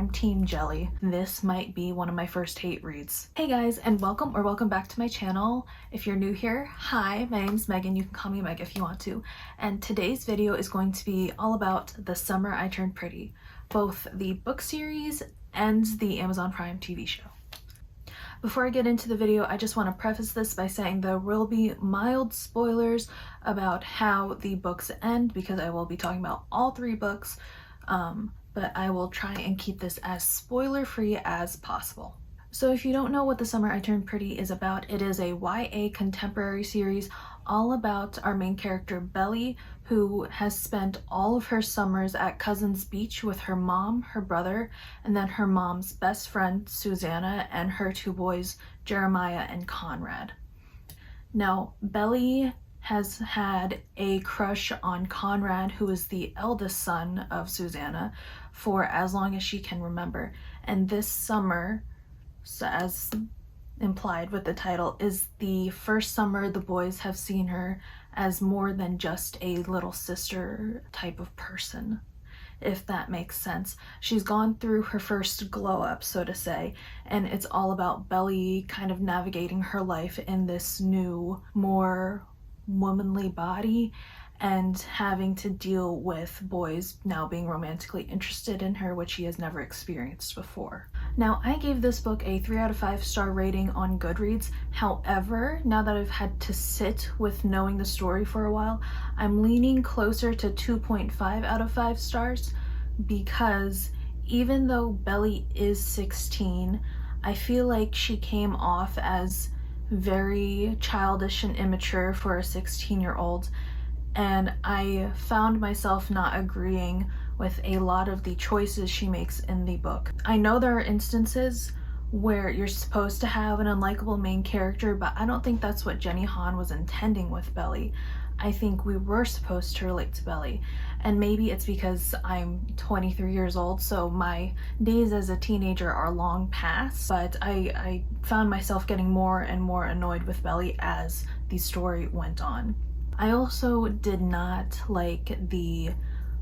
I'm Team Jelly. This might be one of my first hate reads. Hey guys, and welcome back to my channel. If you're new here, hi, my name's Megan. You can call me Meg if you want to. And today's video is going to be all about The Summer I Turned Pretty, both the book series and the Amazon Prime TV show. Before I get into the video, I just want to preface this by saying there will be mild spoilers about how the books end, because I will be talking about all three books, but I will try and keep this as spoiler-free as possible. So if you don't know what The Summer I Turned Pretty is about, it is a YA contemporary series all about our main character Belly, who has spent all of her summers at Cousins Beach with her mom, her brother, and then her mom's best friend Susanna and her two boys Jeremiah and Conrad. Now, Belly has had a crush on Conrad, who is the eldest son of Susanna, for as long as she can remember. And this summer, so as implied with the title, is the first summer the boys have seen her as more than just a little sister type of person, if that makes sense. She's gone through her first glow up, so to say, and it's all about Belly kind of navigating her life in this new, more womanly body and having to deal with boys now being romantically interested in her, which she has never experienced before. Now, I gave this book a 3 out of 5 star rating on Goodreads. However, now that I've had to sit with knowing the story for a while, I'm leaning closer to 2.5 out of 5 stars, because even though Belly is 16, I feel like she came off as very childish and immature for a 16-year-old, and I found myself not agreeing with a lot of the choices she makes in the book. I know there are instances where you're supposed to have an unlikable main character, but I don't think that's what Jenny Han was intending with Belly. I think we were supposed to relate to Belly, and maybe it's because I'm 23 years old, so my days as a teenager are long past, but I found myself getting more and more annoyed with Belly as the story went on. I also did not like the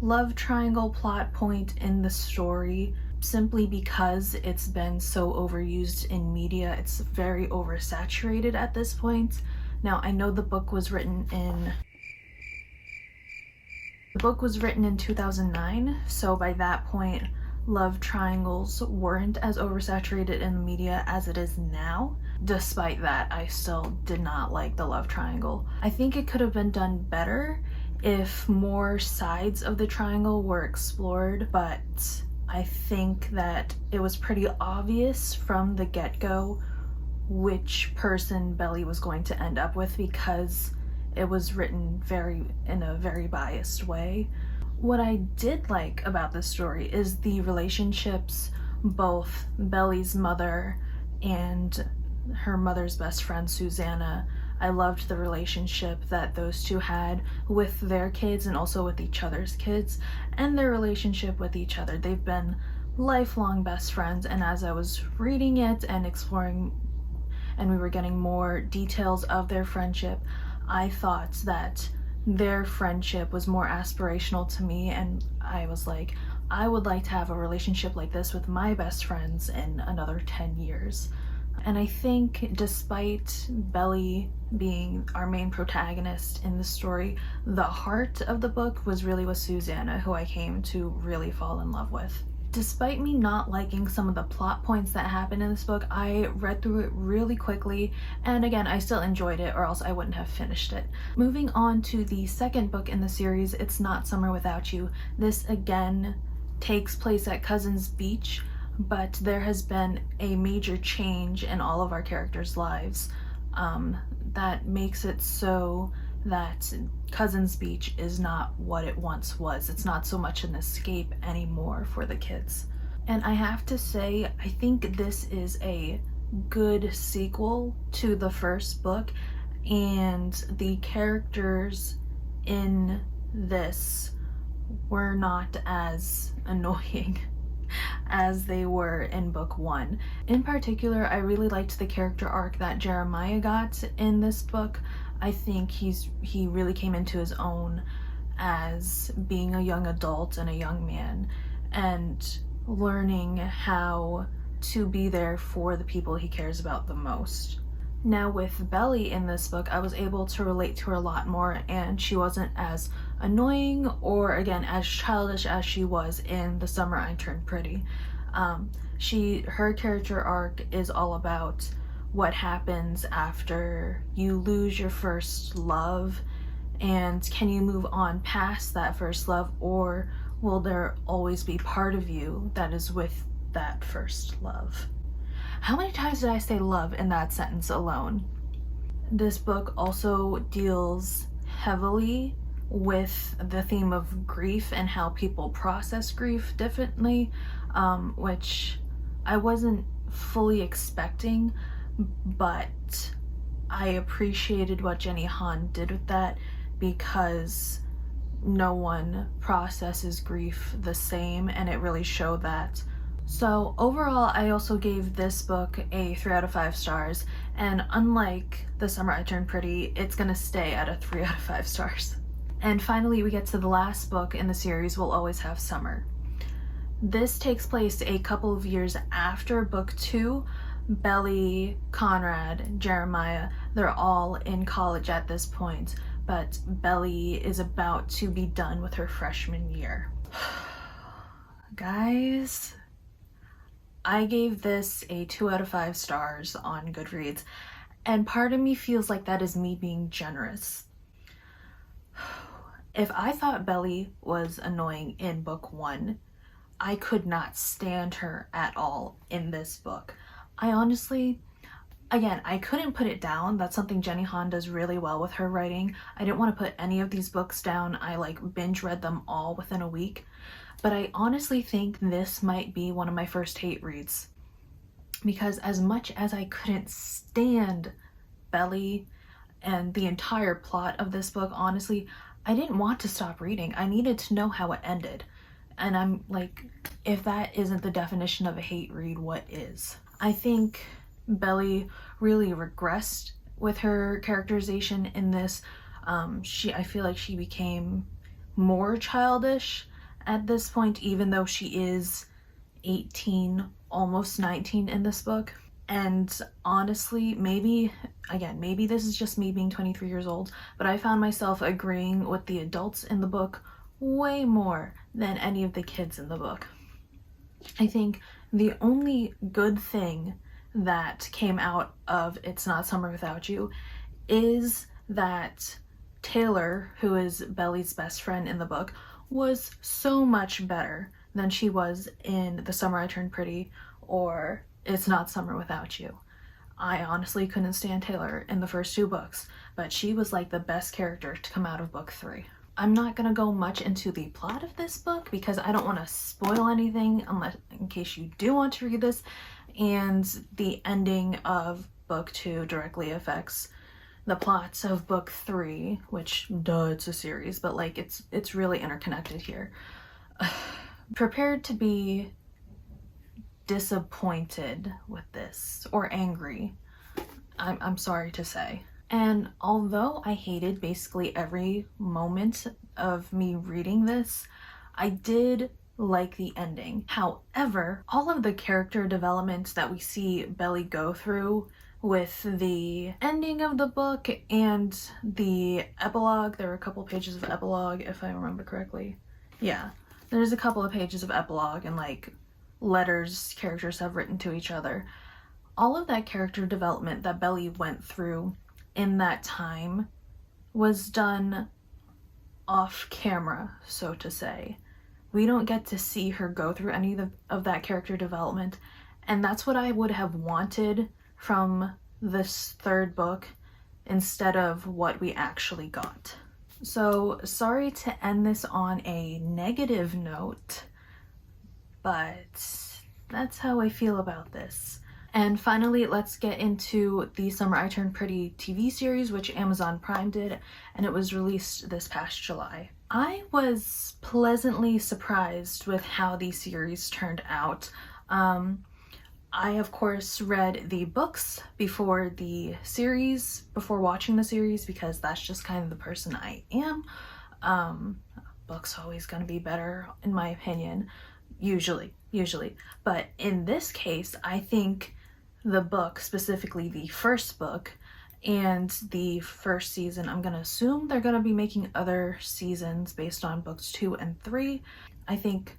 love triangle plot point in the story, simply because it's been so overused in media. It's very oversaturated at this point. Now, I know the book was written in 2009, so by that point, love triangles weren't as oversaturated in the media as it is now. Despite that, I still did not like the love triangle. I think it could have been done better if more sides of the triangle were explored, but I think that it was pretty obvious from the get-go which person Belly was going to end up with, because it was written in a very biased way. What I did like about this story is the relationships both Belly's mother and her mother's best friend Susanna. I loved the relationship that those two had with their kids and also with each other's kids, and their relationship with each other. They've been lifelong best friends, and as I was reading it and exploring, and we were getting more details of their friendship, I thought that their friendship was more aspirational to me, and I was like, I would like to have a relationship like this with my best friends in another 10 years. And I think despite Belly being our main protagonist in the story, the heart of the book was really with Susanna, who I came to really fall in love with. Despite me not liking some of the plot points that happen in this book, I read through it really quickly, and again, I still enjoyed it, or else I wouldn't have finished it. Moving on to the second book in the series, It's Not Summer Without You. This again takes place at Cousins Beach, but there has been a major change in all of our characters' lives that makes it so that Cousins Beach is not what it once was. It's not so much an escape anymore for the kids. And I have to say, I think this is a good sequel to the first book, and the characters in this were not as annoying as they were in book 1. In particular, I really liked the character arc that Jeremiah got in this book. I think he really came into his own as being a young adult and a young man, and learning how to be there for the people he cares about the most. Now with Belly in this book, I was able to relate to her a lot more, and she wasn't as annoying or, again, as childish as she was in The Summer I Turned Pretty. Her character arc is all about what happens after you lose your first love, and can you move on past that first love, or will there always be part of you that is with that first love? How many times did I say love in that sentence alone? This book also deals heavily with the theme of grief and how people process grief differently, which I wasn't fully expecting, but I appreciated what Jenny Han did with that, because no one processes grief the same, and it really showed that. So overall, I also gave this book a 3 out of 5 stars, and unlike The Summer I Turned Pretty, it's gonna stay at a 3 out of 5 stars. And finally, we get to the last book in the series, We'll Always Have Summer. This takes place a couple of years after book 2. Belly, Conrad, Jeremiah, they're all in college at this point, but Belly is about to be done with her freshman year. Guys, I gave this a 2 out of 5 stars on Goodreads, and part of me feels like that is me being generous. If I thought Belly was annoying in book 1, I could not stand her at all in this book. I honestly, again, I couldn't put it down. That's something Jenny Han does really well with her writing. I didn't want to put any of these books down. I binge read them all within a week. But I honestly think this might be one of my first hate reads, because as much as I couldn't stand Belly and the entire plot of this book, honestly, I didn't want to stop reading. I needed to know how it ended. And I'm like, if that isn't the definition of a hate read, what is? I think Belly really regressed with her characterization in this. I feel like she became more childish at this point, even though she is 18, almost 19 in this book. And honestly, maybe this is just me being 23 years old, but I found myself agreeing with the adults in the book way more than any of the kids in the book. I think the only good thing that came out of It's Not Summer Without You is that Taylor, who is Belly's best friend in the book, was so much better than she was in The Summer I Turned Pretty or It's Not Summer Without You. I honestly couldn't stand Taylor in the first 2 books, but she was like the best character to come out of book 3. I'm not gonna go much into the plot of this book because I don't want to spoil anything in case you do want to read this, and the ending of book 2 directly affects the plots of book 3, which, duh, it's a series, but it's really interconnected here. Prepared to be disappointed with this, or angry, I'm sorry to say. And although I hated basically every moment of me reading this, I did like the ending. However, all of the character developments that we see Belly go through with the ending of the book and the epilogue, there were a couple pages of epilogue if I remember correctly. Yeah, there's a couple of pages of epilogue and letters characters have written to each other. All of that character development that Belly went through in that time was done off camera, so to say. We don't get to see her go through any of that character development, and that's what I would have wanted from this 3rd book instead of what we actually got. So sorry to end this on a negative note, but that's how I feel about this. And finally, let's get into The Summer I Turned Pretty TV series, which Amazon Prime did, and it was released this past July. I was pleasantly surprised with how the series turned out. I, of course, read the books before watching the series, because that's just kind of the person I am. Books always gonna be better, in my opinion, usually. usually. But in this case, I think the book, specifically the first book and the first season, I'm gonna assume they're gonna be making other seasons based on books 2 and 3. I think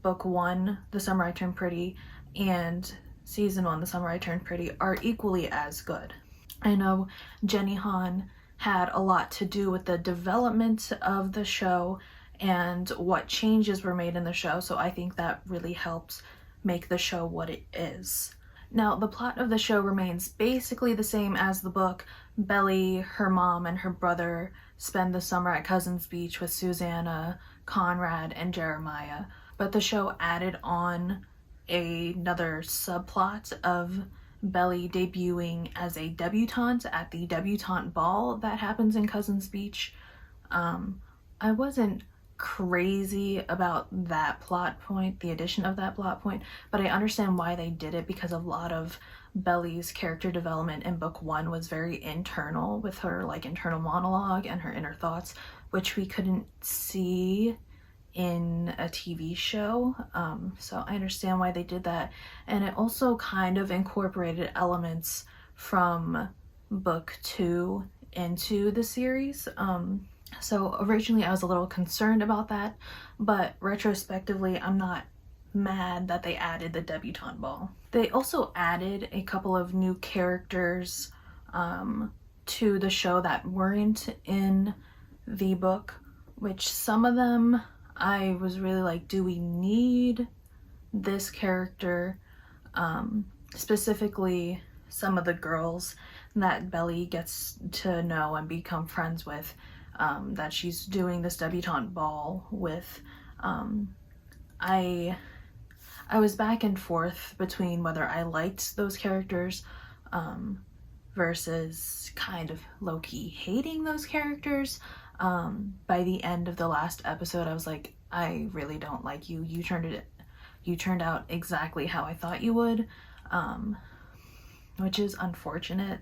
book 1, The Summer I Turned Pretty, and season 1, The Summer I Turned Pretty, are equally as good. I know Jenny Han had a lot to do with the development of the show and what changes were made in the show, so I think that really helps make the show what it is. Now, the plot of the show remains basically the same as the book. Belly, her mom, and her brother spend the summer at Cousins Beach with Susanna, Conrad, and Jeremiah, but the show added on another subplot of Belly debuting as a debutante at the debutante ball that happens in Cousins Beach. I wasn't crazy about that plot point, the addition of that plot point, but I understand why they did it, because a lot of Belly's character development in book 1 was very internal, with her like internal monologue and her inner thoughts, which we couldn't see in a TV show. So I understand why they did that, and it also kind of incorporated elements from book 2 into the series. So originally I was a little concerned about that, but retrospectively I'm not mad that they added the debutante ball. They also added a couple of new characters to the show that weren't in the book, which some of them I was really like, do we need this character? Specifically some of the girls that Belly gets to know and become friends with, that she's doing this debutante ball with. I was back and forth between whether I liked those characters versus kind of low-key hating those characters. By the end of the last episode, I was like, I really don't like you. You turned out exactly how I thought you would, which is unfortunate.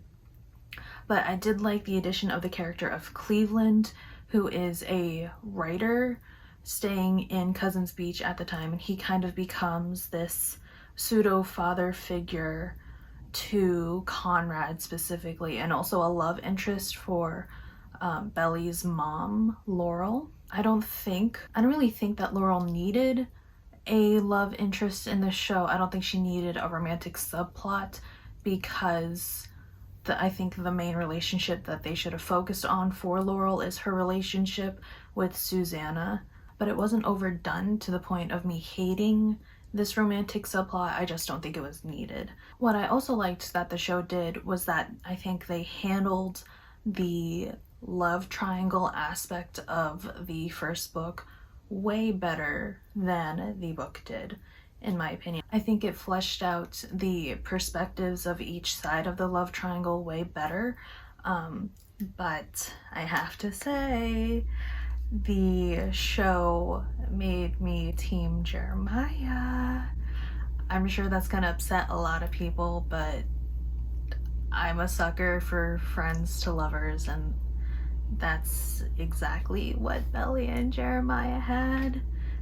But I did like the addition of the character of Cleveland, who is a writer staying in Cousins Beach at the time, and he kind of becomes this pseudo father figure to Conrad specifically, and also a love interest for Belly's mom, Laurel. I don't really think that Laurel needed a love interest in this show. I don't think she needed a romantic subplot, because I think the main relationship that they should have focused on for Laurel is her relationship with Susanna, but it wasn't overdone to the point of me hating this romantic subplot. I just don't think it was needed. What I also liked that the show did was that I think they handled the love triangle aspect of the first book way better than the book did, in my opinion. I think it fleshed out the perspectives of each side of the love triangle way better, but I have to say the show made me team Jeremiah. I'm sure that's gonna upset a lot of people, but I'm a sucker for friends to lovers, and that's exactly what Belly and Jeremiah had.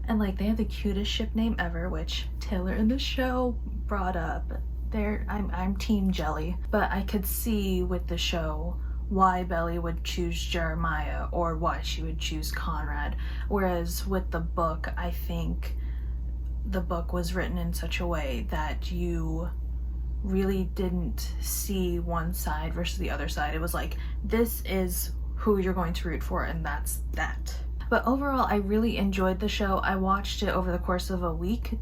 And like, they have the cutest ship name ever, which Taylor in the show brought up. I'm team Jelly, but I could see with the show why Belly would choose Jeremiah or why she would choose Conrad. Whereas with the book, I think the book was written in such a way that you really didn't see one side versus the other side. It was like, this is who you're going to root for, and that's that. But overall, I really enjoyed the show. I watched it over the course of a week.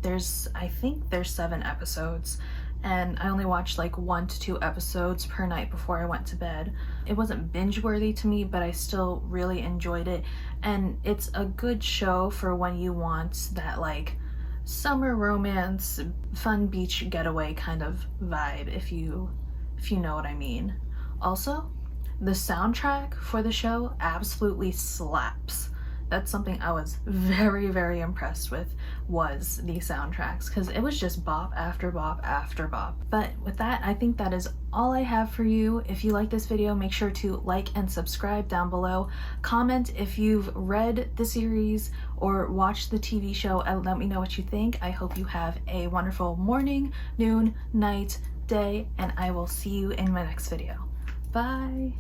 I think there's 7 episodes, and I only watched like 1 to 2 episodes per night before I went to bed. It wasn't binge worthy to me, but I still really enjoyed it. And it's a good show for when you want that like summer romance, fun beach getaway kind of vibe, if you know what I mean. Also, the soundtrack for the show absolutely slaps. That's something I was very impressed with, was the soundtracks, because it was just bop after bop after bop. But with that, I think that is all I have for you. If you like this video, make sure to like and subscribe down below. Comment if you've read the series or watched the TV show and let me know what you think. I hope you have a wonderful morning, noon, night, day, and I will see you in my next video. Bye!